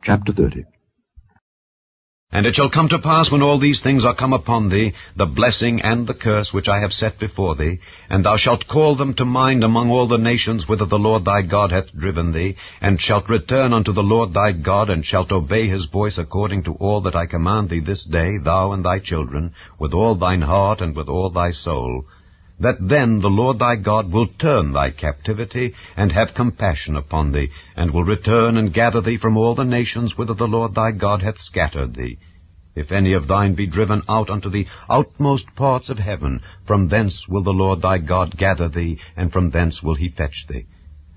Chapter 30. And it shall come to pass, when all these things are come upon thee, the blessing and the curse which I have set before thee, and thou shalt call them to mind among all the nations whither the Lord thy God hath driven thee, and shalt return unto the Lord thy God, and shalt obey his voice according to all that I command thee this day, thou and thy children, with all thine heart and with all thy soul, that then the Lord thy God will turn thy captivity, and have compassion upon thee, and will return and gather thee from all the nations whither the Lord thy God hath scattered thee. If any of thine be driven out unto the outmost parts of heaven, from thence will the Lord thy God gather thee, and from thence will he fetch thee.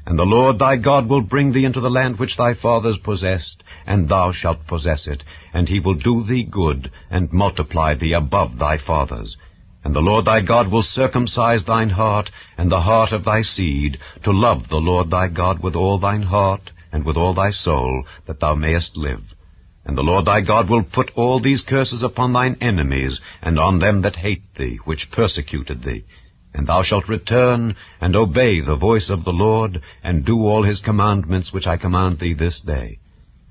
And the Lord thy God will bring thee into the land which thy fathers possessed, and thou shalt possess it, and he will do thee good, and multiply thee above thy fathers. And the Lord thy God will circumcise thine heart, and the heart of thy seed, to love the Lord thy God with all thine heart, and with all thy soul, that thou mayest live. And the Lord thy God will put all these curses upon thine enemies, and on them that hate thee, which persecuted thee. And thou shalt return, and obey the voice of the Lord, and do all his commandments which I command thee this day.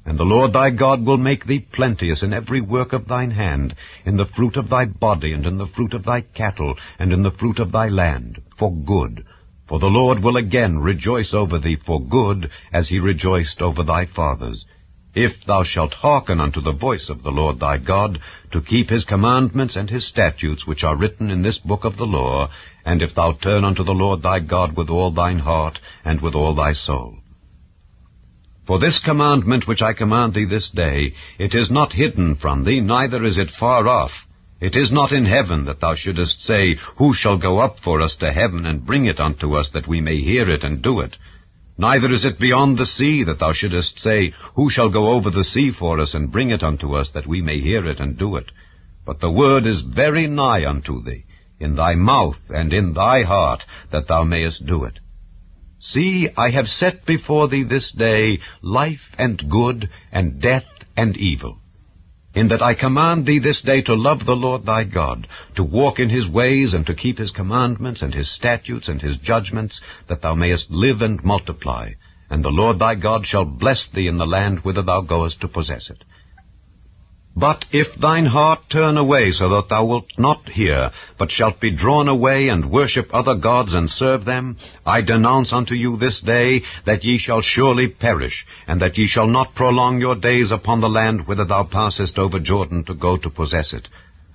And the Lord thy God will make thee plenteous in every work of thine hand, in the fruit of thy body, and in the fruit of thy cattle, and in the fruit of thy land, for good. For the Lord will again rejoice over thee for good, as he rejoiced over thy fathers. If thou shalt hearken unto the voice of the Lord thy God, to keep his commandments and his statutes which are written in this book of the law, and if thou turn unto the Lord thy God with all thine heart, and with all thy soul. For this commandment which I command thee this day, it is not hidden from thee, neither is it far off. It is not in heaven, that thou shouldest say, Who shall go up for us to heaven, and bring it unto us, that we may hear it and do it? Neither is it beyond the sea, that thou shouldest say, Who shall go over the sea for us, and bring it unto us, that we may hear it and do it? But the word is very nigh unto thee, in thy mouth and in thy heart, that thou mayest do it. See, I have set before thee this day life and good, and death and evil. In that I command thee this day to love the Lord thy God, to walk in his ways, and to keep his commandments, and his statutes, and his judgments, that thou mayest live and multiply. And the Lord thy God shall bless thee in the land whither thou goest to possess it. But if thine heart turn away, so that thou wilt not hear, but shalt be drawn away, and worship other gods, and serve them, I denounce unto you this day that ye shall surely perish, and that ye shall not prolong your days upon the land whither thou passest over Jordan to go to possess it.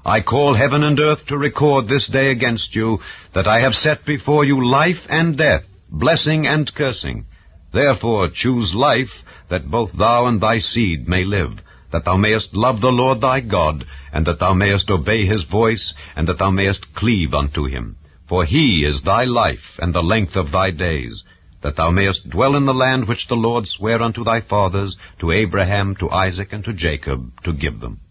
I call heaven and earth to record this day against you, that I have set before you life and death, blessing and cursing. Therefore choose life, that both thou and thy seed may live, that thou mayest love the Lord thy God, and that thou mayest obey his voice, and that thou mayest cleave unto him. For he is thy life, and the length of thy days, that thou mayest dwell in the land which the Lord sware unto thy fathers, to Abraham, to Isaac, and to Jacob, to give them.